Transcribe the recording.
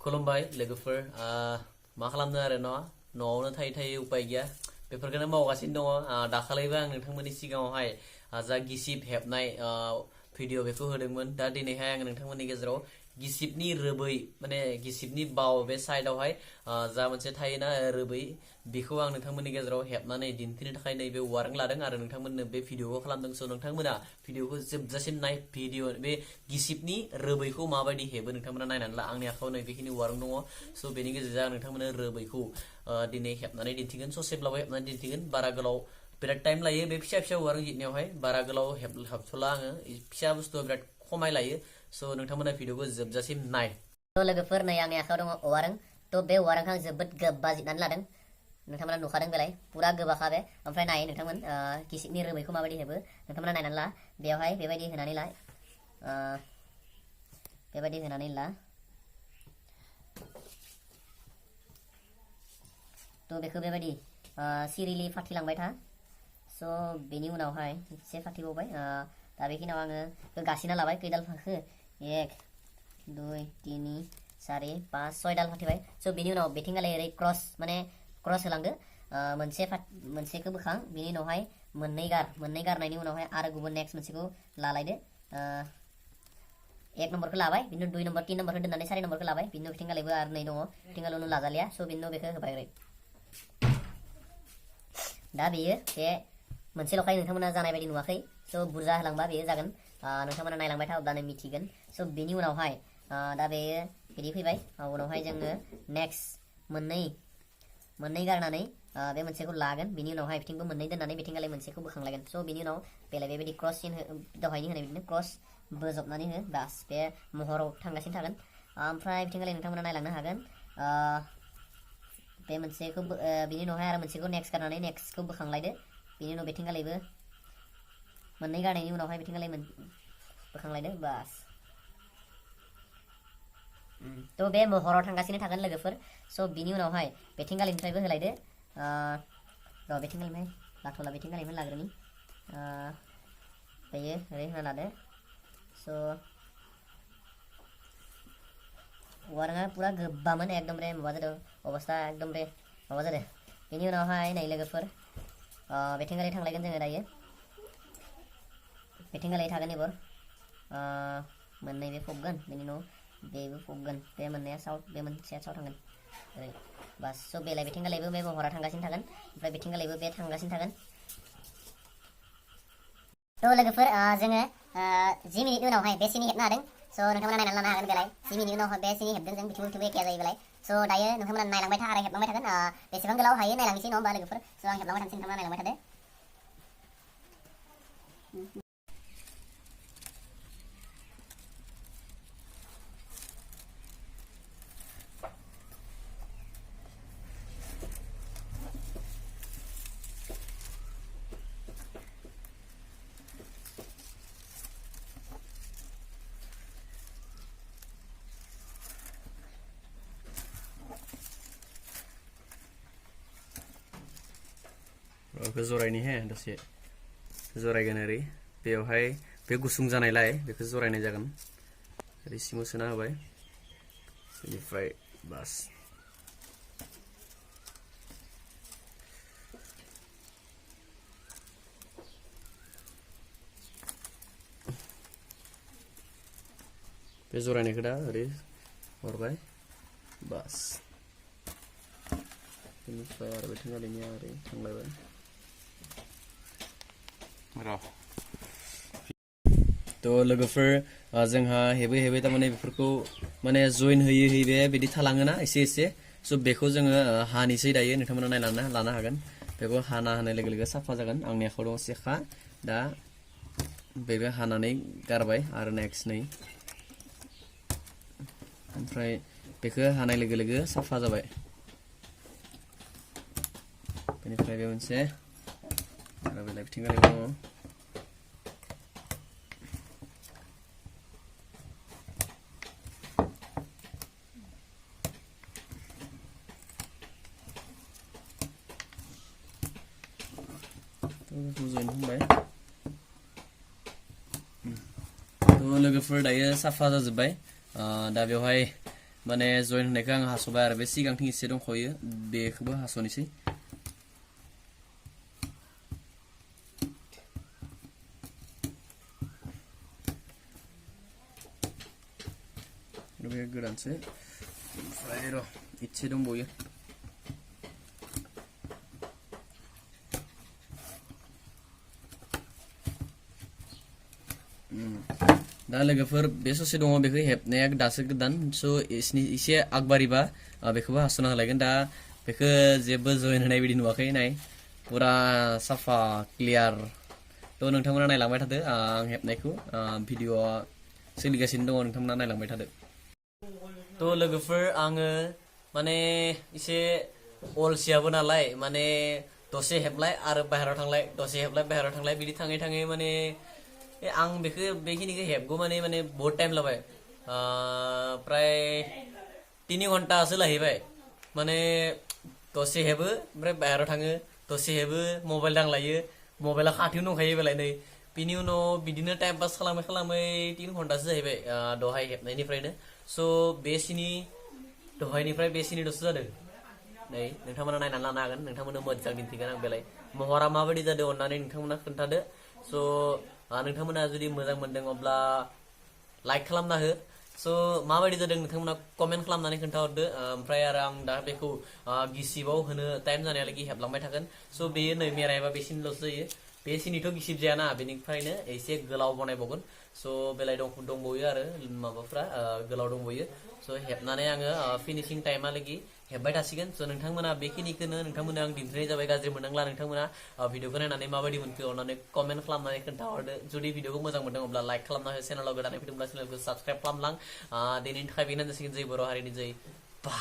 खुलुमबाय लोगोफोर मा खालामदों आरो न'आवनो थायै थायै उपाय गैया बेफोरखौनो मावगासिनो दङ दाखालिबो आं नोंथांमोननि सिगाङावहाय जा गिसिब हेबनाय भिडिअ बेखौ होदोंमोन दा दिनैहाय आं नोंथांमोननि गेजेराव गिसिबनि रोबै माने गिसिबनि बाव बे साइडआवहाय जा मोनसे थायोना रोबै बेखौ आं नोंथांमोननि गेजेराव हेबनानै दिन्थिनो थाखाय नैबे वारें लादों आरो नोंथांमोननो बे भिडिअखौ खालामदों स' नोंथांमोना भिडिअखौ जोबजासिम नाय भिडिअ बे गिसिबनि रोबैखौ माबायदि हेबो नोंथांमोना नायनानै ला आंनि आखायाव नैबेखिनि वारें दङ स' बेनि गेजेरजों आं नोंथांमोननो रोबैखौ दिनै हेबनानै दिन्थिगोन ससेब्लाबो हेबनानै दिन्थिगोन बारा गोलाव बिराद टाइम लायो बे फिसा फिसा वारें जितनायावहाय बारा गोलाव हेबथ'ला आङो फिसा बुस्थुआ बिराद खमाय लायो स' नोंथांमोना भिडिअखौ जोबजासिम नाय लोगोफोर नै आंनि आखायाव दङ वारें थ' बे वारेंखौ आं जोबोद गोबा जिरनानै लादों नोंथांमोना नुखादों बेलाय पुरा गोबाखा बे ओमफ्राय नाय नोंथांमोन गिसिबनि रोबैखौ माबायदि हेबो नोंथांमोना नायनानै ला बेवहाय बेबायदि होनानै ला बेबायदि होनानै ला थ' बेखौ बेबायदि सिरिलि फाथिलांबाय था स' बेनि उनावहाय एसे फाथिबावबाय दा बेखिनियाव आङो गासिना लाबाय खैदाल फाखो 1 2 3 4 5 6 दाल फाथिबाय स' बेनि उनाव बेथिंगालै ओरै क्रस माने क्रस होलांदो मोनसेखौ बोखां बेनि उनावहाय मोननै गारनायनि उनावहाय आरो गुबुन नेक्स्ट मोनसेखौ लालायदो 1 नम्बरखौ लाबाय बिनि 2 नम्बर 3 नम्बरखौ दोननानै 4 नम्बरखौ लाबाय बिनि बिथिंगालैबो आरो नै दङ बिथिंगालनो लाजालिया स' बिनि बेखौ होबाय ओरै दा बेयो बे मोनसे लखाय नोंथांमोना जानाय बायदि नुवाखै स' बुरजा होलांबा बेयो जागोन नोंथांमोना नायलांबाय था अब्लानो मिथिगोन स' बेनि उनावहाय दा बेयो बिदि फैबाय उनावहाय जोङो नेक्स्ट मोननै गारनानै बे मोनसेखौ लागोन बिनि उनावहाय बिथिंबो मोननै दोननानै बिथिंगालै मोनसेखौ बोखांलायगोन स' बिनि उनाव बेलाय बेबायदि क्रस सिन दहायनि होनाय बिदिनो क्रस बोजबनानै हो बास बे महराव थांगासिनो थागोन ओमफ्राय बिथिंगालै नोंथांमोना नायलांनो हागोन बे मोनसेखौ बिनि उनावहाय आरो मोनसेखौ नेक्स्ट गारनानै नेक्स्टखौ बोखांलायदो बिनि उनाव बिथिंगालैबो मोननै गारनायनि उनावहाय बिथिंगालै बोखांलायदो बास थ' बे महराव थांगासिनो थागोन लोगोफोर स' बिनि उनावहाय बेथिंगालैनिफ्रायबो होलायदो र' बेथिंगालैनिफ्राय लाथ'ला बेथिंगालैनिफ्राय लाग्रोनि बेयो ओरै होना लादो स' वारेंआ पुरा गोबामोन एकदमरे माबा जादों अबस्था एकदमरे माबा जादों बेनि उनावहाय नै लोगोफोर बेथिंगालै थांलायगोन जोङो दायो बेथिंगालै थागोन एबार मोननै बे फबगोन बेनि उनाव बेबो फबगोन बे मोननैया साउथ बे मोनसेया साउथ थांगोन ओरै बास स' बेलाय बेथिंगालैबो बे महरा थांगासिनो थागोन ओमफ्राय बेथिंगालैबो बे थांगासिनो थागोन थ' लोगोफोर जोङो 10 मिनिटनि उनावहाय बे सिनि हेबनो हादों स' नोंथांमोना नायनानै लानो हागोन बेलाय 10 मिनिटनि उनाव बे सिनि हेबदों जों बिथिंबो एखे जायो बेलाय स' दायो नोंथांमोना नायलांबाय था आरो हेबलांबाय थागोन बेसेबां गोलाव हायो नायलांनोसै नङा होमबा लोगोफोर स' आं हेबलांबाय थानोसै नोंथांमोना नायलांबाय थादो बेखौ जरायनि हे दसे जरायगोन ओरै बेवहाय बे गुसुं जानायलाय बेखौ जरायनाय जागोन ओरै सिङाव सोना होबाय बेनिफ्राय बास बे जरायनायखौ दा ओरै हरबाय बास बेनिफ्राय आरो बेथिंगालैनिया ओरै थांलायबाय थ' लोगोफोर जोंहा हेबै हेबै थारमाने बेफोरखौ माने जइन होयै बे बिदि थालाङोना एसे एसे स' बेखौ जोङो हानोसै दायो नोंथांमोना नायनानै लानो हागोन बेखौ हाना होनाय लोगो लोगो साफा जागोन आंनि आखायाव दङ सेखा दा बेबो हानानै गारबाय आरो नेक्स्ट नै ओमफ्राय बेखौ हानाय लोगो लोगो साफा जाबाय बेनिफ्राय बे मोनसे आरो बेलाय बिथिंगालै दङ जइन होबाय थ' लोगोफोर दायो साफा जाजोब्बाय दा बेवहाय माने जइन होनायखौ आं हास'बाय आरो बे सिगांथिं एसे दंख'यो बेखौबो हास'नोसै बे गोदानसो ओमफ्राय र' एसे दंबावयो दा लोगोफोर बे ससे दङ बेखौ हेबनाया दासो गोदान स' एसे आगबारिबा बेखौबो हास'ना होलायगोन दा बेखौ जेबो जइन होनाय बायदि नुवाखै नाय पुरा साफा क्लियार थ' नोंथांमोना नायलांबाय थादो आं हेबनायखौ भिडिअआ सोलिगासिनो दङ नोंथांमोना नायलांबाय थादो थ' लोगोफोर आङो माने एसे अलसियाबो नालाय माने दसे हेबलाय आरो बाहेरायाव थांलाय दसे हेबलाय बाहेरायाव थांलाय बिदि थाङै थाङै माने आं बेखिनिखौ हेबगौ माने बहुत टाइम लाबाय प्राय 3 घन्टासो लाहैबाय माने दसे हेबो ओमफ्राय बाहेरायाव थाङो दसे हेबो मबाइल दांलायो मबाइला खाथियावनो दंखायो बेलाय नै बिनि उनाव बिदिनो टाइम पास खालामै 3 घन्टासो जाहैबाय दहाय हेबनायनिफ्रायनो स' बेसिनि दहायनिफ्राय बेसिनिल'सो जादों नै नोंथांमोना नायनानै लानो हागोन नोंथांमोननो मोजां दिन्थिगोन आं बेलाय महरा माबायदि जादों अननानै नोंथांमोना खोन्थादो स' नोंथांमोना जुदि मोजां मोनदों अब्ला लाइक खालामना हो स' माबायदि जादों नोंथांमोना कमेन्ट खालामनानै खोन्थाहरदो ओमफ्राय आरो आं दा बेखौ गिसिबाव होनो टाइम जानायालागै हेबलांबाय थागोन स' बेयो नै मेरायबा बेसिनिल'सो जायो बेसिनिथ' गिसिब जायाना बेनिफ्रायनो एसे गोलाव बनायबावगोन स' बेलाय दंबावो आरो माबाफ्रा गोलाव दंबावो स' हेबनानै आङो फिनिशिं टाइमहालागै हेबबाय थासिगोन स' नोंथांमोना बेखिनिखौनो नोंथांमोना आं दिन्थिनाय जाबाय गाज्रि मोननांला नोंथांमोना भिडिअखौ नायनानै माबायदि मोनखो अननानै कमेन्ट खालामनानै खोन्थाहरदो जुदि भिडिअखौ मोजां मोनदों अब्ला लाइक खालामना हो चेनेलाव गोदानै फैदोंब्ला चेनेलखौ साबस्क्राइब खालामलां दिनैनि थाखाय बेनो जासिगोन जै बर' हारिनि जै बा